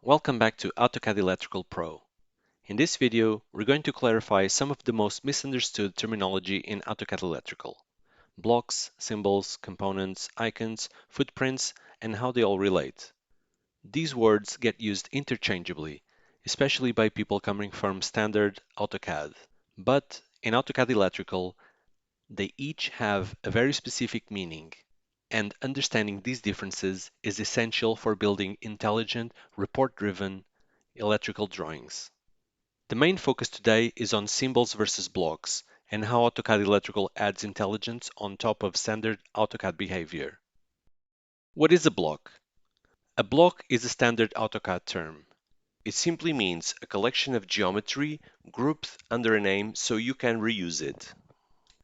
Welcome back to AutoCAD Electrical Pro. In this video, we're going to clarify some of the most misunderstood terminology in AutoCAD Electrical: blocks, symbols, components, icons, footprints, and how they all relate. These words get used interchangeably, especially by people coming from standard AutoCAD. But in AutoCAD Electrical, they each have a very specific meaning, and understanding these differences is essential for building intelligent, report-driven electrical drawings. The main focus today is on symbols versus blocks and how AutoCAD Electrical adds intelligence on top of standard AutoCAD behavior. What is a block? A block is a standard AutoCAD term. It simply means a collection of geometry grouped under a name so you can reuse it.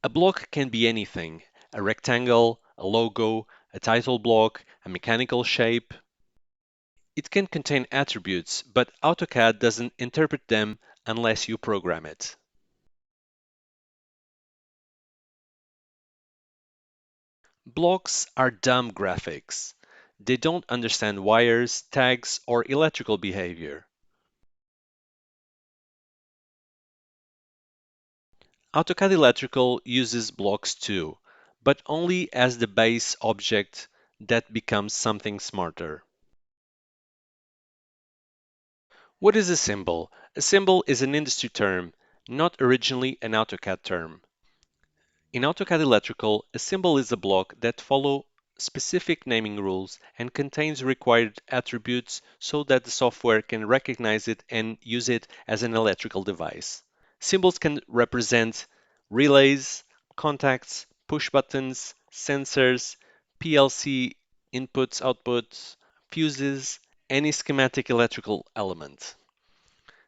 A block can be anything: a rectangle, a logo, a title block, a mechanical shape. It can contain attributes, but AutoCAD doesn't interpret them unless you program it. Blocks are dumb graphics. They don't understand wires, tags, or electrical behavior. AutoCAD Electrical uses blocks too, but only as the base object that becomes something smarter. What is a symbol? A symbol is an industry term, not originally an AutoCAD term. In AutoCAD Electrical, a symbol is a block that follows specific naming rules and contains required attributes so that the software can recognize it and use it as an electrical device. Symbols can represent relays, contacts, push buttons, sensors, PLC inputs, outputs, fuses, any schematic electrical element.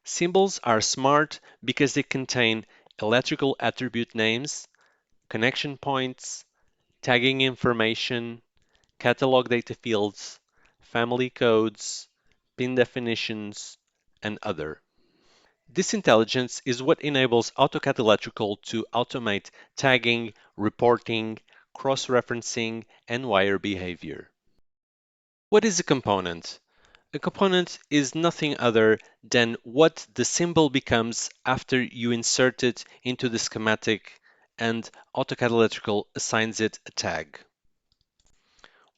Symbols are smart because they contain electrical attribute names, connection points, tagging information, catalog data fields, family codes, pin definitions, and other. This intelligence is what enables AutoCAD Electrical to automate tagging, reporting, cross-referencing, and wire behavior. What is a component? A component is nothing other than what the symbol becomes after you insert it into the schematic and AutoCAD Electrical assigns it a tag.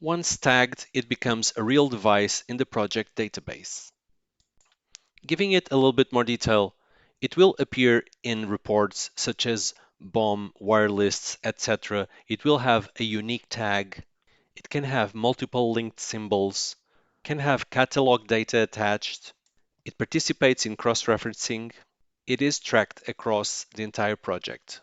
Once tagged, it becomes a real device in the project database. Giving it a little bit more detail, it will appear in reports such as BOM, wire lists, etc. It will have a unique tag. It can have multiple linked symbols, can have catalog data attached. It participates in cross-referencing. It is tracked across the entire project.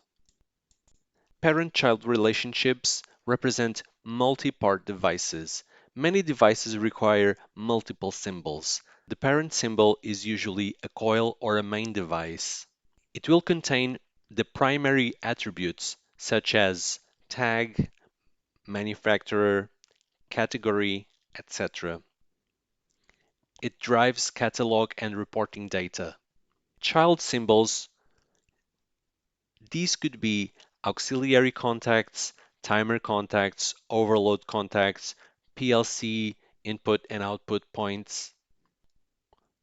Parent-child relationships represent multi-part devices. Many devices require multiple symbols. The parent symbol is usually a coil or a main device. It will contain the primary attributes such as tag, manufacturer, category, etc. It drives catalog and reporting data. Child symbols, these could be auxiliary contacts, timer contacts, overload contacts, PLC input and output points.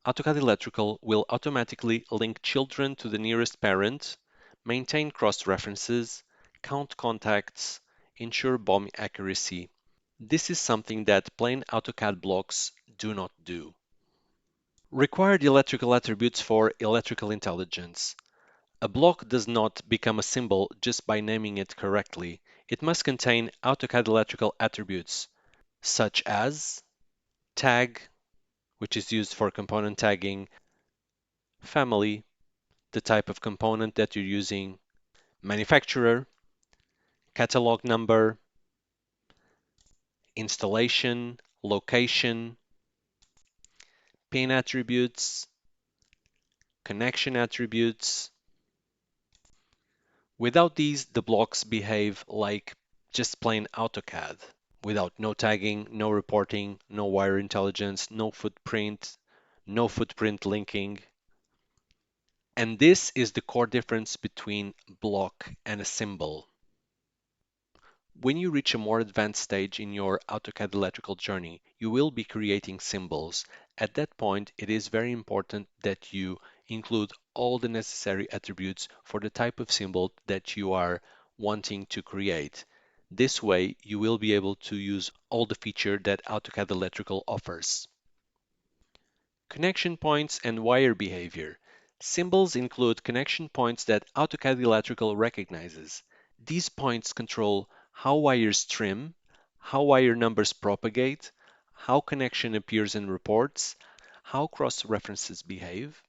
AutoCAD Electrical will automatically link children to the nearest parent, maintain cross-references, count contacts, ensure BOM accuracy. This is something that plain AutoCAD blocks do not do. Required electrical attributes for electrical intelligence. A block does not become a symbol just by naming it correctly. It must contain AutoCAD electrical attributes, such as tag, which is used for component tagging, family, the type of component that you're using, manufacturer, catalog number, installation, location, pin attributes, connection attributes. Without these, the blocks behave like just plain AutoCAD. Without no tagging, no reporting, no wire intelligence, no footprint linking. And this is the core difference between block and a symbol. When you reach a more advanced stage in your AutoCAD electrical journey, you will be creating symbols, At that point, it is very important that you include all the necessary attributes for the type of symbol that you are wanting to create. This way, you will be able to use all the feature that AutoCAD Electrical offers. Connection points and wire behavior. Symbols include connection points that AutoCAD Electrical recognizes. These points control how wires trim, how wire numbers propagate, how connection appears in reports, how cross-references behave.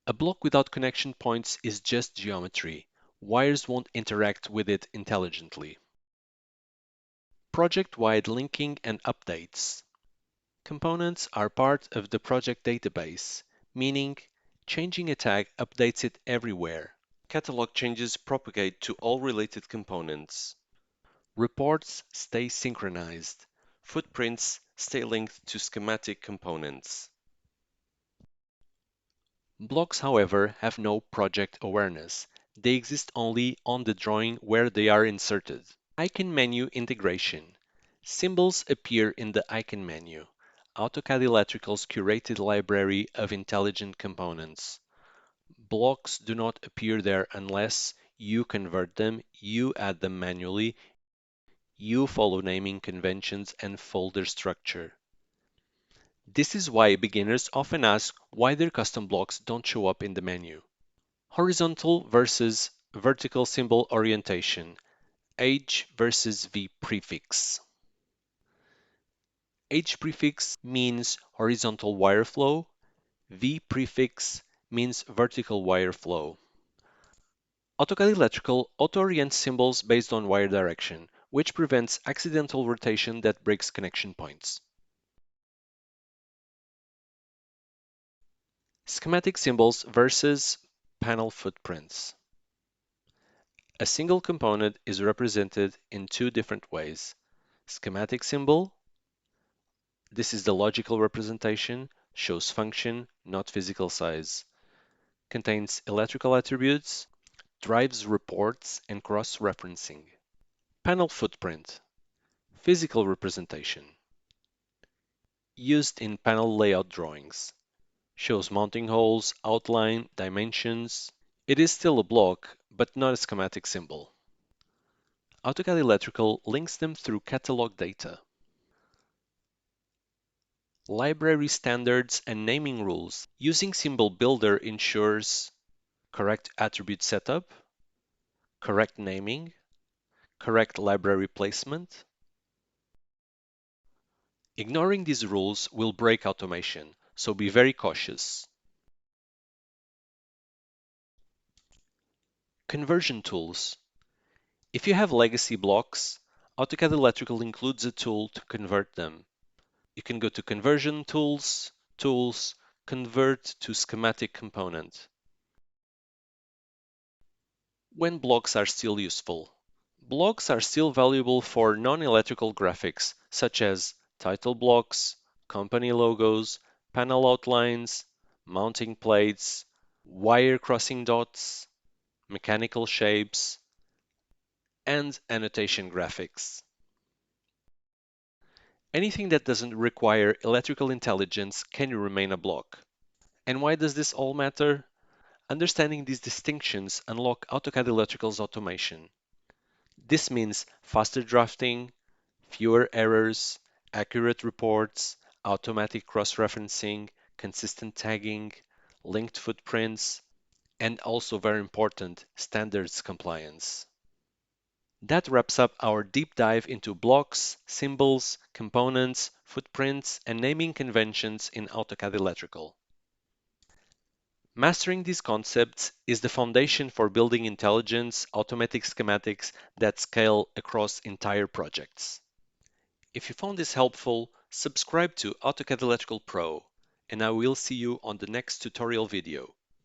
A block without connection points is just geometry. Wires won't interact with it intelligently. Project-wide linking and updates. Components are part of the project database, meaning changing a tag updates it everywhere. Catalog changes propagate to all related components. Reports stay synchronized. Footprints stay linked to schematic components. Blocks, however, have no project awareness. They exist only on the drawing where they are inserted. Icon menu integration. Symbols appear in the icon menu. AutoCAD Electrical's curated library of intelligent components. Blocks do not appear there unless you convert them, you add them manually, you follow naming conventions and folder structure. This is why beginners often ask why their custom blocks don't show up in the menu. Horizontal versus vertical symbol orientation. H versus V prefix. H prefix means horizontal wire flow. V prefix means vertical wire flow. AutoCAD Electrical auto-orients symbols based on wire direction, which prevents accidental rotation that breaks connection points. Schematic symbols versus panel footprints. A single component is represented in two different ways. Schematic symbol, this is the logical representation, shows function, not physical size. Contains electrical attributes, drives reports and cross-referencing. Panel footprint, physical representation. Used in panel layout drawings. Shows mounting holes, outline, dimensions. It is still a block, but not a schematic symbol. AutoCAD Electrical links them through catalog data. Library standards and naming rules. Using Symbol Builder ensures correct attribute setup, correct naming, correct library placement. Ignoring these rules will break automation, so be very cautious. Conversion tools. If you have legacy blocks, AutoCAD Electrical includes a tool to convert them. You can go to Conversion Tools, Tools, Convert to Schematic Component. When blocks are still useful. Blocks are still valuable for non-electrical graphics, such as title blocks, company logos, panel outlines, mounting plates, wire crossing dots, mechanical shapes, and annotation graphics. Anything that doesn't require electrical intelligence can remain a block. And why does this all matter? Understanding these distinctions unlock AutoCAD Electrical's automation. This means faster drafting, fewer errors, accurate reports, automatic cross-referencing, consistent tagging, linked footprints, and also very important, standards compliance. That wraps up our deep dive into blocks, symbols, components, footprints, and naming conventions in AutoCAD Electrical. Mastering these concepts is the foundation for building intelligent, automatic schematics that scale across entire projects. If you found this helpful, subscribe to AutoCAD Electrical Pro, and I will see you on the next tutorial video.